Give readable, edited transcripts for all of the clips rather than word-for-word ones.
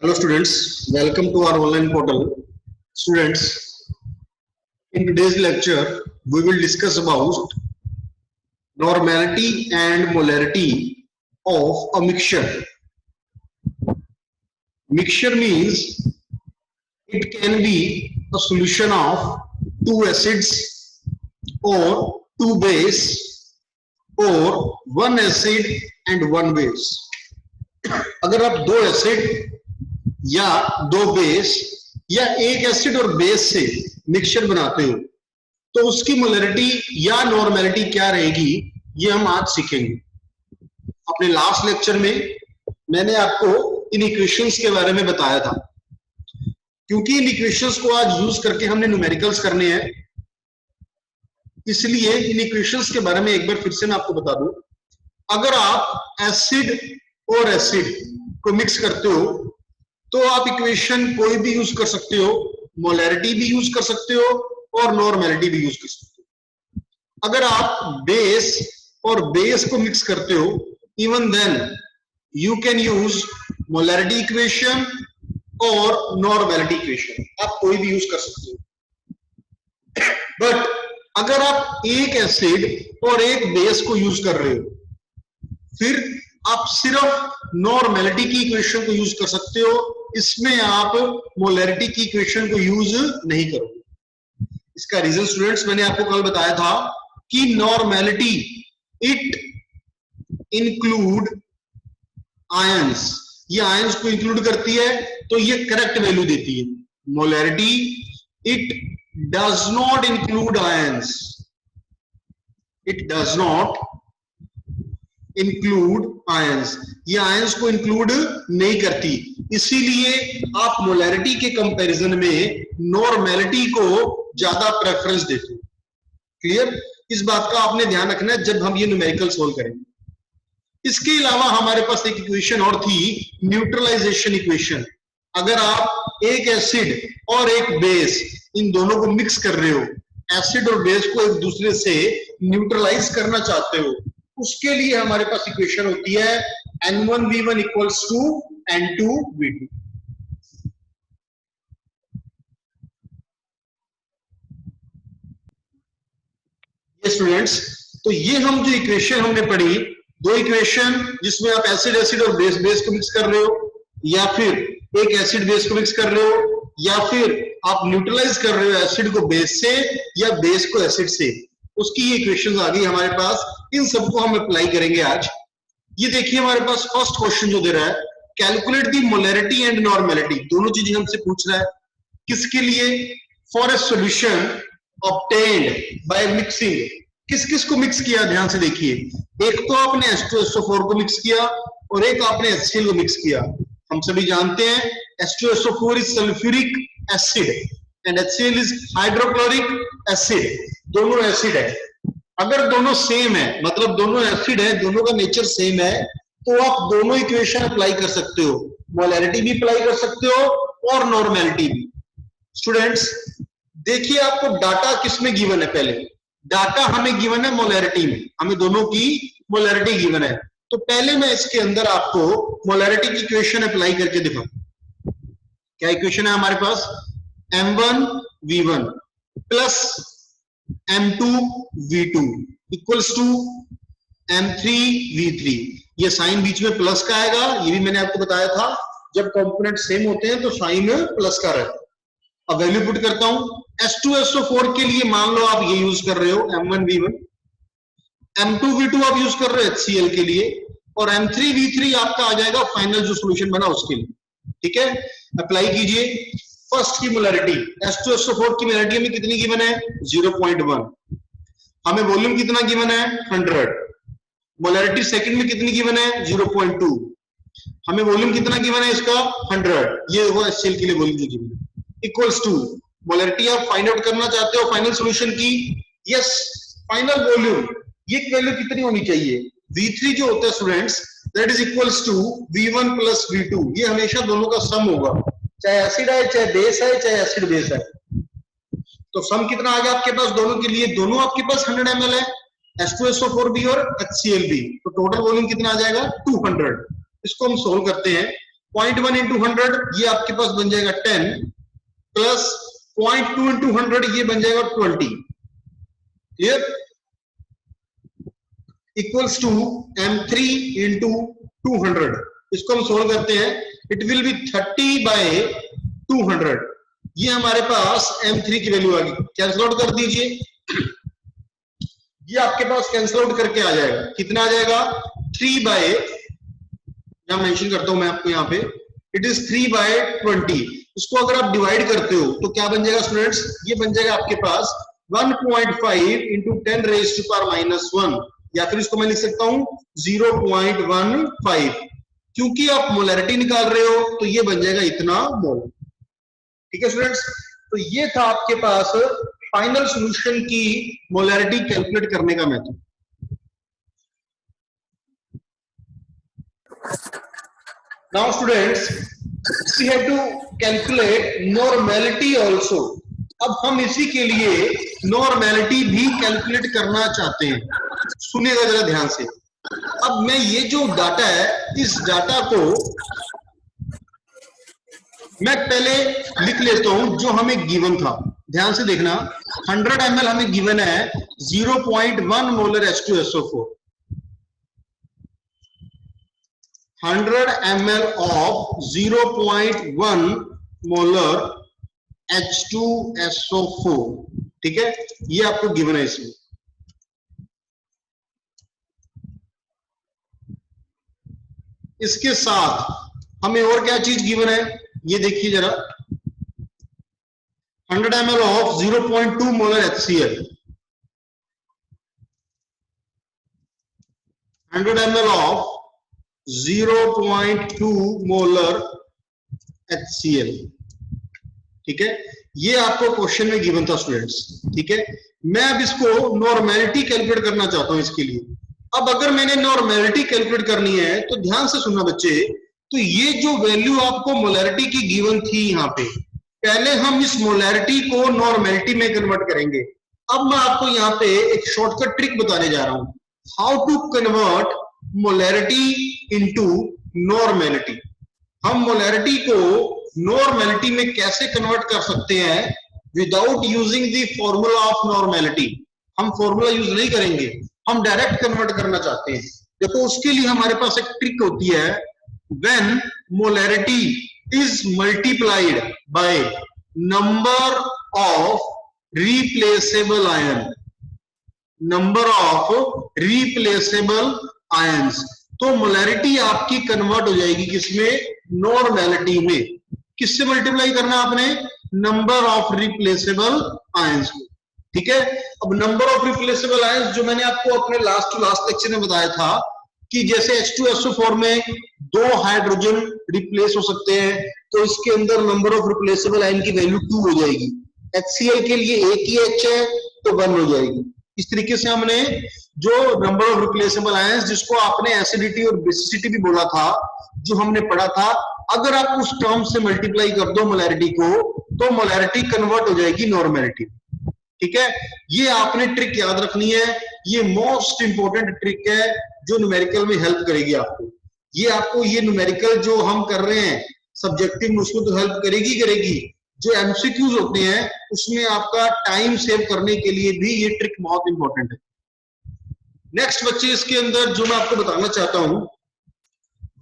Hello students, welcome to our online portal. Students, in today's lecture, we will discuss about normality and molarity of a mixture. Mixture means it can be a solution of two acids or two base or one acid and one base. अगर आप दो acid या दो base या एक acid और base से mixture बनाते हो तो उसकी मोलरिटी या नॉर्मेलिटी क्या रहेगी, ये हम आज सीखेंगे। अपने लास्ट लेक्चर में मैंने आपको इन इक्वेशंस के बारे में बताया था, क्योंकि इन इक्वेशंस को आज यूज करके हमने न्यूमेरिकल्स करने हैं, इसलिए इन इक्वेशंस के बारे में एक बार फिर से मैं आपको बता दूं। अगर आप एसिड और एसिड को मिक्स करते हो तो आप इक्वेशन कोई भी यूज कर सकते हो, मोलैरिटी भी यूज कर सकते हो और नॉर्मेलिटी भी यूज कर सकते हो। अगर आप बेस और बेस को मिक्स करते हो, even then you can use molarity equation और नॉर्मेलिटी इक्वेशन, आप कोई भी यूज कर सकते हो। बट अगर आप एक एसिड और एक बेस को यूज कर रहे हो, फिर आप सिर्फ नॉर्मेलिटी की इक्वेशन को यूज कर सकते हो, इसमें आप मोलैरिटी की इक्वेशन को यूज नहीं करोगे। इसका रीजन स्टूडेंट्स मैंने आपको कल बताया था कि नॉर्मेलिटी इट इंक्लूड आयंस, ये आयंस को इंक्लूड करती है तो ये करेक्ट वैल्यू देती है। Molarity it does not include ions, it does not include ions, ये आयंस को इंक्लूड नहीं करती, इसीलिए आप मोलैरिटी के कंपैरिजन में नॉर्मेलिटी को ज्यादा प्रेफरेंस देते हो। क्लियर? इस बात का आपने ध्यान रखना है जब हम ये न्यूमेरिकल सोल्व करेंगे। इसके अलावा हमारे पास एक इक्वेशन और थी, न्यूट्रलाइजेशन इक्वेशन। अगर आप एक एसिड और एक बेस इन दोनों को मिक्स कर रहे हो, एसिड और बेस को एक दूसरे से न्यूट्रलाइज करना चाहते हो, उसके लिए हमारे पास इक्वेशन होती है N1V1 इक्वल्स टू N2V2। ये स्टूडेंट्स, तो ये हम जो इक्वेशन हमने पढ़ी, दो इक्वेशन जिसमें आप एसिड एसिड और बेस बेस को मिक्स कर रहे हो, या फिर एक एसिड बेस को मिक्स कर रहे हो, या फिर आप न्यूट्रलाइज कर रहे हो एसिड को बेस से या बेस को एसिड से, उसकी ये इक्वेशंस आ गई हमारे पास। इन सबको हम अप्लाई करेंगे आज। ये देखिए हमारे पास फर्स्ट क्वेश्चन जो दे रहा है, calculate the molarity and normality, दोनों चीजें हमसे पूछ रहा है। किसके लिए? For a solution obtained by mixing. किस किस को मिक्स किया, ध्यान से देखिए। एक तो आपने H2SO4 को मिक्स किया और एक आपने HCl को मिक्स किया। हम सभी जानते हैं H2SO4 is sulphuric acid and HCl is hydrochloric acid, दोनों एसिड है। अगर दोनों सेम है, मतलब दोनों एसिड है, दोनों का नेचर सेम है, तो आप दोनों इक्वेशन अप्लाई कर सकते हो, मोलैरिटी भी अप्लाई कर सकते हो और नॉर्मेलिटी भी। स्टूडेंट्स देखिए, आपको डाटा किसमें गिवन है? पहले डाटा हमें गिवन है मोलैरिटी में, हमें दोनों की मोलैरिटी गिवन है। तो पहले मैं इसके अंदर आपको मोलैरिटी की इक्वेशन अप्लाई करके दिखाऊं। क्या इक्वेशन है हमारे पास? M1V1 plus M2V2 equals to M3V3। ये साइन बीच में प्लस का आएगा, ये भी मैंने आपको बताया था, जब कंपोनेंट सेम होते हैं तो साइन प्लस का रहता है। अब वैल्यू पुट करता हूं। H2SO4 के लिए मान लो आप ये यूज कर रहे हो M1V1, M2V2 आप यूज कर रहे हो HCl के लिए, और M3V3 आपका आ जाएगा फाइनल जो सोल्यूशन बना उसके लिए। ठीक है, अप्लाई कीजिए। फर्स्ट की मोलैरिटी H2SO4 की मोलैरिटी में कितनी गिवन है? 0.1। हमें वॉल्यूम कितना गिवन है? 100। मोलैरिटी सेकंड में कितनी गिवन है? 0.2। हमें वॉल्यूम कितना गिवन है इसका? 100। ये वो HCl के लिए वॉल्यूम जो गिवन है, इक्वल्स टू मोलैरिटी आप फाइंड आउट करना चाहते हो फाइनल सॉल्यूशन की। यस, फाइनल वॉल्यूम ये वैल्यू कितनी होनी चाहिए? V3 जो होता है students, that is equals to V1 plus V2। ये हमेशा दोनों का सम होगा, चाहे एसिड है, चाहे बेस है, चाहे एसिड बेस है। तो सम कितना आ गया आपके पास दोनों के लिए? दोनों आपके पास 100 ml है, H2SO4 भी और HCl भी, तो टोटल वॉल्यूम कितना आ जाएगा? 200। इसको हम सोल्व करते हैं 0.1 इंटू 100 ये आपके पास बन जाएगा 10 प्लस 0.2 इंटू 100 ये बन जाएगा 20, clear, equals to m3 into 200। इसको हम सोल्व करते हैं, इट विल बी 30/200। ये हमारे पास m3 की वैल्यू आ गई, कैंसिल आउट कर दीजिए, ये आपके पास कैंसिल आउट करके आ जाएगा, कितना आ जाएगा 3/, मेंशन करता हूं मैं आपको यहाँ पे, इट इज 3/20। इसको अगर आप डिवाइड करते हो तो क्या बन जाएगा स्टूडेंट्स, ये बन जाएगा आपके पास 1.5 इंटू 10⁻⁻1, या फिर इसको मैं लिख सकता हूं 0.15। क्योंकि आप मोलैरिटी निकाल रहे हो तो ये बन जाएगा इतना मोल। ठीक है स्टूडेंट्स, तो ये था आपके पास फाइनल सॉल्यूशन की मोलैरिटी कैलकुलेट करने का method. Now students, we have to calculate normality also. अब हम इसी के लिए नॉर्मेलिटी भी कैलकुलेट करना चाहते हैं, सुनिएगा जरा ध्यान से। अब मैं ये जो डाटा है, इस डाटा को मैं पहले लिख लेता हूं जो हमें गिवन था, ध्यान से देखना। 100 ml हमें गिवन है 0.1 molar H2SO4, 100 ml of 0.1 molar H2SO4, ठीक है, ये आपको गिवन है इसमें। इसके साथ हमें और क्या चीज गिवन है, ये देखिए जरा, 100 ml of 0.2 molar HCl, 100 ml of 0.2 molar HCl, ठीक है, ये आपको क्वेश्चन में गिवन था स्टूडेंट्स। ठीक है, मैं अब इसको नॉर्मेलिटी कैलकुलेट करना चाहता हूं इसके लिए। अब अगर मैंने नॉर्मेलिटी कैलकुलेट करनी है तो ध्यान से सुनना बच्चे, तो ये जो वैल्यू आपको मोलैरिटी की गिवन थी यहाँ पे, पहले हम इस मोलैरिटी को नॉर्मेलिटी में कन्वर्ट करेंगे। अब मैं आपको यहाँ पे एक शॉर्टकट ट्रिक बताने जा रहा हूं, how to convert molarity into normality. हम मोलैरिटी को नॉर्मेलिटी में कैसे कन्वर्ट कर सकते हैं without using the formula of normality. हम फॉर्मूला यूज नहीं करेंगे, हम डायरेक्ट कन्वर्ट करना चाहते हैं। देखो उसके लिए हमारे पास एक ट्रिक होती है, when molarity is multiplied by number of replaceable ion, number of replaceable ions, तो मोलैरिटी आपकी कन्वर्ट हो जाएगी किसमें, नॉर्मेलिटी में। किससे मल्टीप्लाई करना आपने, नंबर ऑफ रिप्लेसेबल आयंस में। ठीक है, अब नंबर ऑफ रिप्लेसेबल आयंस जो मैंने आपको अपने लास्ट लेक्चर में बताया था कि जैसे H2SO4 में 2 हाइड्रोजन रिप्लेस हो सकते हैं, तो इसके अंदर नंबर ऑफ रिप्लेसेबल आयन की वैल्यू 2 हो जाएगी। HCl के लिए एक ही H है तो 1 हो जाएगी। इस तरीके से हमने जो नंबर ऑफ रिप्लेसेबल आयंस, जिसको आपने एसिडिटी और बेसिसिटी भी बोला था, जो हमने पढ़ा था, अगर आप उस टर्म से मल्टीप्लाई कर दो मोलैरिटी को, तो मोलैरिटी कन्वर्ट हो जाएगी नॉर्मेलिटी। ठीक है, ये आपने ट्रिक याद रखनी है, ये मोस्ट इंपोर्टेंट ट्रिक है जो न्यूमेरिकल में हेल्प करेगी आपको। ये आपको ये न्यूमेरिकल जो हम कर रहे हैं सब्जेक्टिव में, उसको तो हेल्प करेगी। जो एमसीक्यूज होते हैं उसमें आपका टाइम सेव करने के लिए भी ये ट्रिक बहुत इंपॉर्टेंट है। नेक्स्ट बच्चे, इसके अंदर जो मैं आपको बताना चाहता हूं,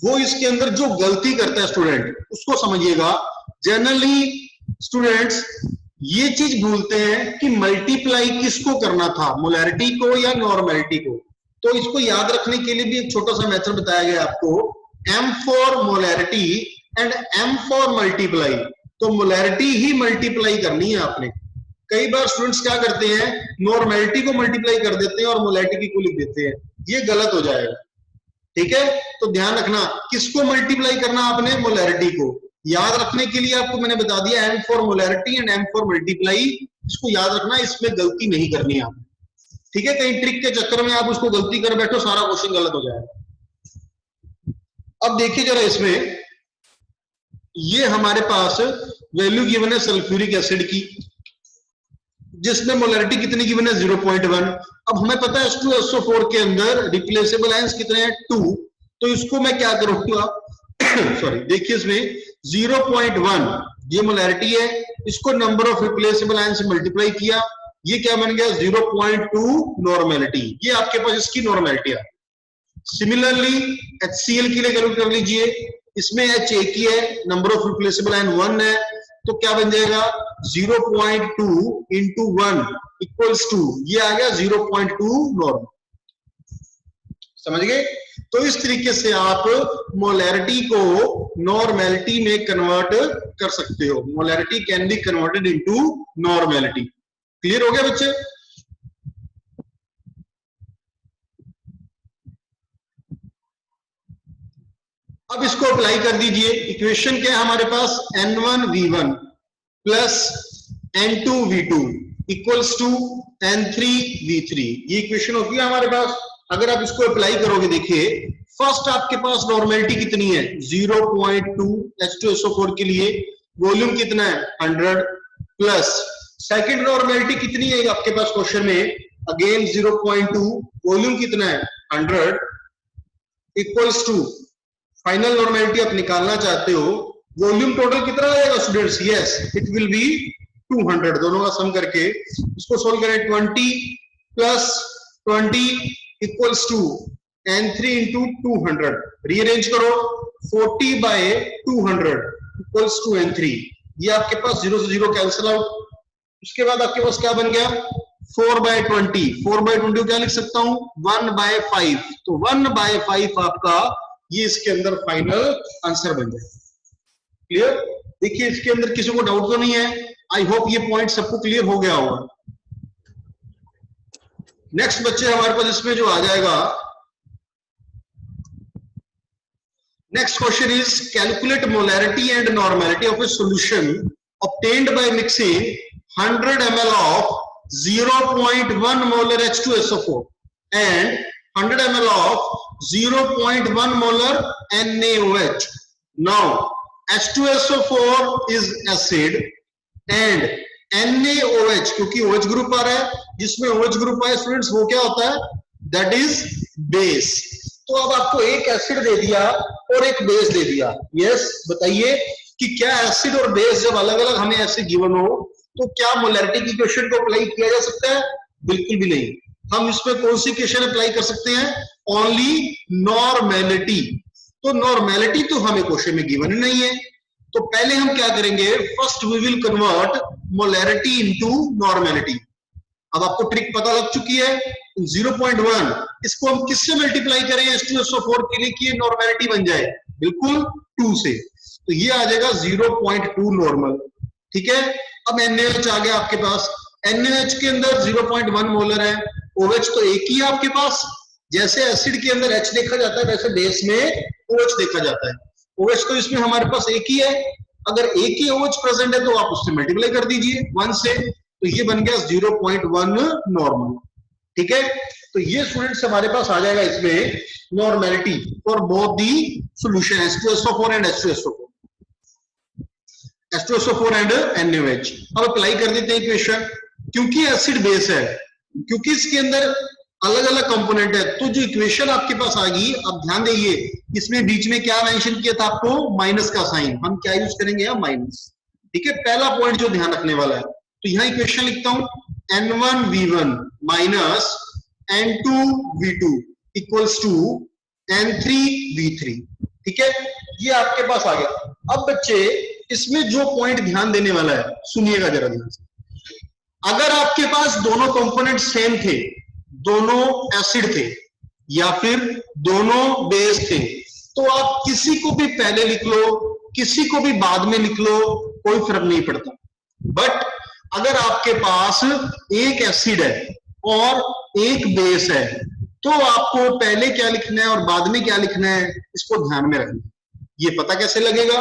वो इसके अंदर जो गलती करता है स्टूडेंट, उसको समझिएगा। जनरली स्टूडेंट्स ये चीज भूलते हैं कि मल्टीप्लाई किसको करना था, मोलैरिटी को या नॉर्मेलिटी को। तो इसको याद रखने के लिए भी एक छोटा सा मेथड बताया गया आपको, M for molarity and M for multiply. तो मोलैरिटी ही मल्टीप्लाई करनी है आपने। कई बार स्टूडेंट्स क्या करते हैं, नॉर्मेलिटी को मल्टीप्लाई कर देते हैं और मोलैरिटी को लिख देते हैं, ये गलत हो जाएगा। ठीक है, तो ध्यान रखना किसको मल्टीप्लाई करना आपने, मोलैरिटी को। याद रखने के लिए आपको मैंने बता दिया M for molarity and M for multiply, इसको याद रखना, इसमें गलती नहीं करनी है आप। ठीक है, कहीं ट्रिक के चक्कर में आप उसको गलती कर बैठो, सारा क्वेश्चन गलत हो जाएगा। अब देखिए जरा, इसमें ये हमारे पास वैल्यू गिवन है सल्फ्यूरिक एसिड की, जिसमें मोलैरिटी कितनी गिवन है, 0.1। अब हमें पता है H2SO4 के अंदर रिप्लेसेबल आयंस कितने हैं, 2। तो इसको मैं क्या करूंगा, सॉरी, देखिए इसमें 0.1 ये मोलैरिटी है, इसको नंबर ऑफ रिप्लेसेबल आयन से मल्टीप्लाई किया, ये क्या बन गया 0.2 नॉर्मेलिटी, ये आपके पास इसकी नॉर्मेलिटी है। सिमिलरली HCl के लिए कैलकुलेट कर लीजिए, इसमें H एक ही है, नंबर ऑफ रिप्लेसेबल आयन 1 है, तो क्या बन जाएगा 0.2 इंटू 1 इक्वल्स टू, ये आ गया 0.2 नॉर्मल। समझ गए? तो इस तरीके से आप मोलैरिटी को नॉर्मेलिटी में कन्वर्ट कर सकते हो। Molarity can be converted into normality. Clear हो गया बच्चे? अब इसको अप्लाई कर दीजिए। इक्वेशन क्या है हमारे पास, N1V1 plus N2V2 equals to N3V3, ये इक्वेशन होती है हमारे पास। अगर आप इसको अप्लाई करोगे, देखिए फर्स्ट आपके पास नॉर्मेलिटी कितनी है 0.2 H2SO4 के लिए, वॉल्यूम कितना है 100, प्लस सेकंड नॉर्मेलिटी कितनी है आपके पास क्वेश्चन में, अगेन 0.2, वॉल्यूम कितना है 100, इक्वल्स टू फाइनल नॉर्मेलिटी आप निकालना चाहते हो, वॉल्यूम टोटल कितना आएगा students, yes it will be 200, दोनों का सम करके इसको सोल्व करें, 20 plus 20 equals to N3 into 200, rearrange करो, 40 बाय 200 इक्वल्स टू N3, ये आपके पास 0 से 0 कैंसिल आउट। उसके बाद आपके पास क्या बन गया 4 बाय 20, 4 बाय 20 को क्या लिख सकता हूं 1 बाय 5, तो 1 बाय 5 आपका ये इसके अंदर फाइनल आंसर बन जाए। क्लियर? देखिए इसके अंदर किसी को डाउट तो नहीं है, आई होप ये पॉइंट सबको क्लियर हो गया होगा। नेक्स्ट बच्चे हमारे पास इसमें जो आ जाएगा, next question is calculate molarity and normality of A solution obtained by mixing 100 ml of 0.1 molar H2SO4 and 100 ml of 0.1 molar NaOH. Now H2SO4 is acid and NaOH, क्योंकि OH ग्रुप आ रहा है, जिसमें OH group आए students वो क्या होता है, that is base. तो अब आपको एक एसिड दे दिया और एक बेस दे दिया, यस बताइए कि क्या एसिड और बेस जब अलग अलग हमें ऐसे गिवन हो तो क्या मोलैरिटी की इक्वेशन को अप्लाई किया जा सकता है? बिल्कुल भी नहीं। हम इसमें कौन सी इक्वेशन अप्लाई कर सकते हैं? Only normality. तो नॉर्मेलिटी तो हमें क्वेश्चन में गिवन ही नहीं है, तो पहले हम क्या करेंगे, first we will convert molarity into normality. अब आपको ट्रिक पता लग चुकी है, 0.1 इसको हम किससे मल्टीप्लाई करें H2SO4 के लिए कि ये नॉर्मेलिटी बन जाए, बिल्कुल 2 से, तो ये आ जाएगा 0.2 नॉर्मल। ठीक है, अब NaOH आ गया आपके पास, NaOH के अंदर 0.1 मोलर है, OH तो एक ही है आपके पास, जैसे एसिड के अंदर H देखा जाता है वैसे बेस में OH देखा जाता है। OH तो इसमें हमारे पास एक ही है, अगर एक ही OH प्रेजेंट है तो आप उससे मल्टीप्लाई कर दीजिए 1 से, तो ये बन गया 0.1 नॉर्मल। ठीक है, तो ये स्टूडेंट्स हमारे पास आ जाएगा इसमें normality for both the solution H2SO4 and H2SO4 and NaOH। अब अप्लाई कर देते हैं इक्वेशन, क्योंकि एसिड बेस है, क्योंकि इसके अंदर अलग अलग कंपोनेंट है, तो जो इक्वेशन आपके पास आ गई, अब ध्यान देइए इसमें बीच में क्या मेंशन किया था आपको, माइनस का साइन, हम क्या यूज करेंगे यहाँ माइनस। ठीक है, पहला पॉइंट जो ध्यान रखने वाला है, तो यहाँ इक्वेशन लिखता हूं N1V1 minus N2V2 equals to N3V3। ठीक है, ये आपके पास आ गया। अब बच्चे इसमें जो पॉइंट ध्यान देने वाला है, सुनिएगा जरा ध्यान से, अगर आपके पास दोनों कंपोनेंट सेम थे, दोनों एसिड थे या फिर दोनों बेस थे, तो आप किसी को भी पहले लिख लो, किसी को भी बाद में लिख लो, कोई फर्क नहीं पड़ता। बट अगर आपके पास एक एसिड है और एक बेस है, तो आपको पहले क्या लिखना है और बाद में क्या लिखना है, इसको ध्यान में रखना। ये पता कैसे लगेगा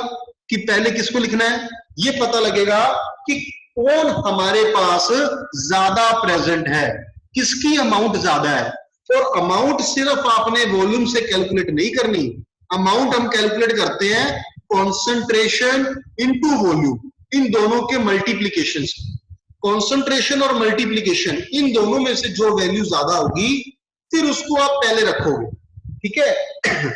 कि पहले किसको लिखना है? ये पता लगेगा कि कौन हमारे पास ज्यादा प्रेजेंट है, किसकी अमाउंट ज्यादा है। और अमाउंट सिर्फ आपने वॉल्यूम से कैलकुलेट नहीं करनी, अमाउंट हम कैलकुलेट करते हैं कॉन्सेंट्रेशन इनटू वॉल्यूम, इन दोनों के मल्टीप्लीकेशन से। कॉन्सेंट्रेशन और मल्टीप्लीकेशन इन दोनों में से जो वैल्यू ज्यादा होगी फिर उसको आप पहले रखोगे। ठीक है।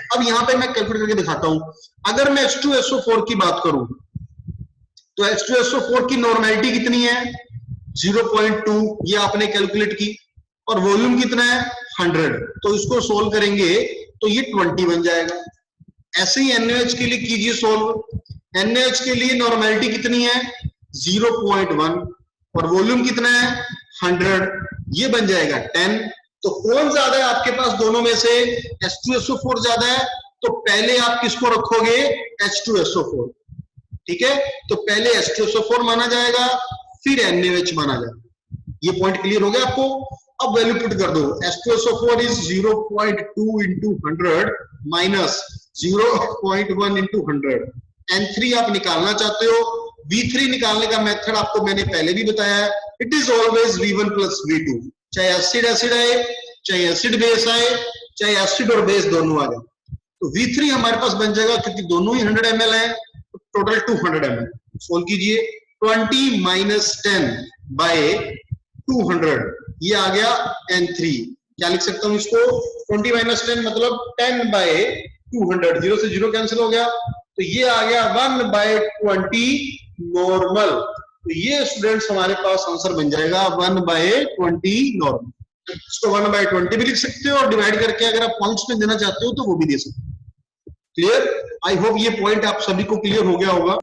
अब यहाँ पे मैं कैलकुलेट करके दिखाता हूं। अगर मैं H2SO4 की बात करूं तो H2SO4 की नॉर्मेलिटी कितनी है 0.2, ये आपने कैलकुलेट की, और वॉल्यूम कितना है 100, तो इसको सोल्व करेंगे तो ये 20 बन जाएगा। ऐसे ही NaOH के लिए कीजिए सोल्व। NaOH के लिए नॉर्मेलिटी कितनी है 0.1 और वॉल्यूम कितना है 100, ये बन जाएगा 10। तो कौन ज्यादा है आपके पास दोनों में से, H2SO4 ज्यादा है, तो पहले आप किसको रखोगे H2SO4, ठीक है। तो पहले H2SO4 माना जाएगा, फिर NaOH माना जाएगा। ये पॉइंट क्लियर हो गया आपको। अब वैल्यू पुट कर दो, H2SO4 is 0.2 into 100 minus 0.1 into 100। N3 आप निकालना चाहते हो, V3 निकालने का मेथड आपको मैंने पहले भी बताया है, it is always V1 plus V2। चाहे एसिड एसिड आए, चाहे एसिड बेस आए, चाहे एसिड और बेस दोनों आ जाए, तो V3 हमारे पास बन जाएगा, क्योंकि दोनों ही 100 ml है, तो टोटल 200 ml। सोल्व कीजिए, 20 माइनस 10 बाय 200, ये आ गया N3। क्या लिख सकता हूं इसको, 20 माइनस 10 मतलब 10 बाय 200, 0 से 0 कैंसिल हो गया, तो ये आ गया 1 बाय 20 नॉर्मल। तो ये स्टूडेंट्स हमारे पास आंसर बन जाएगा 1 बाय 20 नॉर्मल। इसको 1 बाय 20 भी लिख सकते हो, और डिवाइड करके अगर आप पॉइंट्स में देना चाहते हो तो वो भी दे सकते हो। क्लियर? आई होप ये पॉइंट आप सभी को क्लियर हो गया होगा।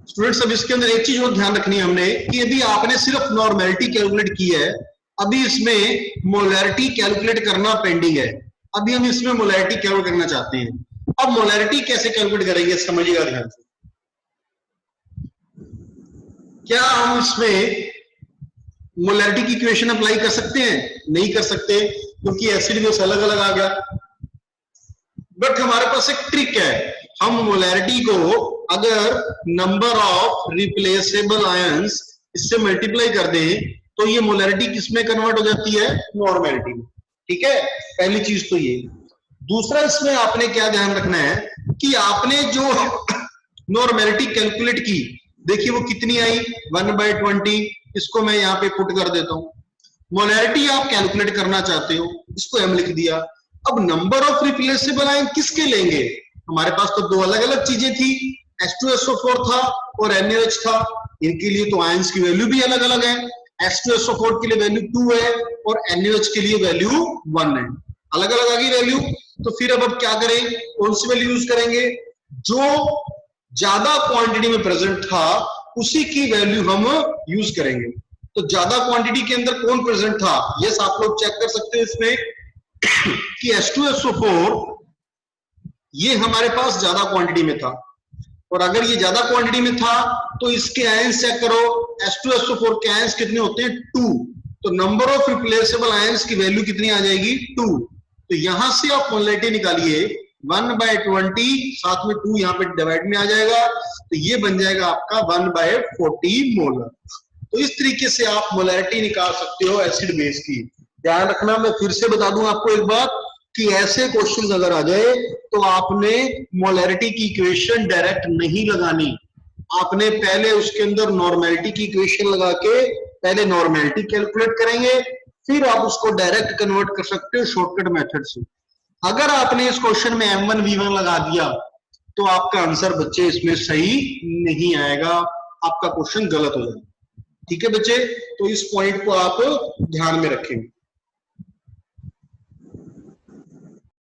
स्टूडेंट्स अब इसके अंदर एक चीज और ध्यान रखनी है हमने, कि यदि आपने सिर्फ नॉर्मेलिटी कैलकुलेट की है, अभी इसमें मोलैरिटी कैलकुलेट करना पेंडिंग है। अभी हम इसमें मोलैरिटी कैलकुलेट करना चाहते हैं। अब मोलैरिटी कैसे कैलकुलेट करेंगे, समझिएगा ध्यान से। क्या हम इसमें मोलैरिटी की इक्वेशन अप्लाई कर सकते हैं? नहीं कर सकते, क्योंकि एसिड बेस अलग अलग आ गया। बट हमारे पास एक ट्रिक है, हम मोलैरिटी को अगर नंबर ऑफ रिप्लेसेबल आयंस इससे मल्टीप्लाई कर दें, तो ये मोलैरिटी किसमें कन्वर्ट हो जाती है, नॉर्मेलिटी में। ठीक है, पहली चीज तो ये। दूसरा, इसमें आपने क्या ध्यान रखना है कि आपने जो नॉर्मेलिटी कैलकुलेट की, देखिए वो कितनी आई 1 बाय 20। इसको मैं यहाँ पे पुट कर देता हूँ। मोलैरिटी आप कैलकुलेट करना चाहते हो, इसको m लिख दिया। अब नंबर ऑफ रिप्लेसेबल आयन किसके लेंगे, हमारे पास तो दो अलग अलग चीजें थी, H2SO4 था और NaOH था। इनके लिए तो आयंस की वैल्यू भी अलग अलग है। H2SO4 के लिए वैल्यू 2 है और NaOH के लिए वैल्यू 1 है, अलग अलग आ गई वैल्यू। तो फिर अब क्या करें, कौन सी वैल्यू यूज करेंगे, जो ज्यादा क्वांटिटी में प्रेजेंट था उसी की वैल्यू हम यूज करेंगे। तो ज्यादा क्वांटिटी के अंदर कौन प्रेजेंट था, यस आप लोग चेक कर सकते हैं इसमें कि H2SO4 ये हमारे पास ज्यादा क्वांटिटी में था, और अगर ये ज्यादा क्वांटिटी में था तो इसके आयंस चेक करो, H2SO4 के आयंस कितने होते हैं 2, तो नंबर ऑफ रिप्लेसेबल आयंस की वैल्यू कितनी आ जाएगी 2। तो यहां से आप मोलैरिटी निकालिए 1 बाय 20, साथ में 2 यहाँ पे डिवाइड में आ जाएगा, तो ये बन जाएगा आपका 1 बाय 40 मोलर। तो इस तरीके से आप मोलैरिटी निकाल सकते हो एसिड बेस की। ध्यान रखना, मैं फिर से बता दूं आपको एक बात, कि ऐसे क्वेश्चन अगर आ जाए तो आपने मोलैरिटी की इक्वेशन डायरेक्ट नहीं लगानी, आपने पहले उसके अंदर नॉर्मेलिटी की इक्वेशन लगा के पहले नॉर्मेलिटी कैलकुलेट करेंगे, फिर आप उसको डायरेक्ट कन्वर्ट कर सकते हो शॉर्टकट मेथड से। अगर आपने इस क्वेश्चन में M1 V1 लगा दिया तो आपका आंसर बच्चे इसमें सही नहीं आएगा, आपका क्वेश्चन गलत हो जाएगा। ठीक है बच्चे, तो इस पॉइंट को आप ध्यान में रखेंगे।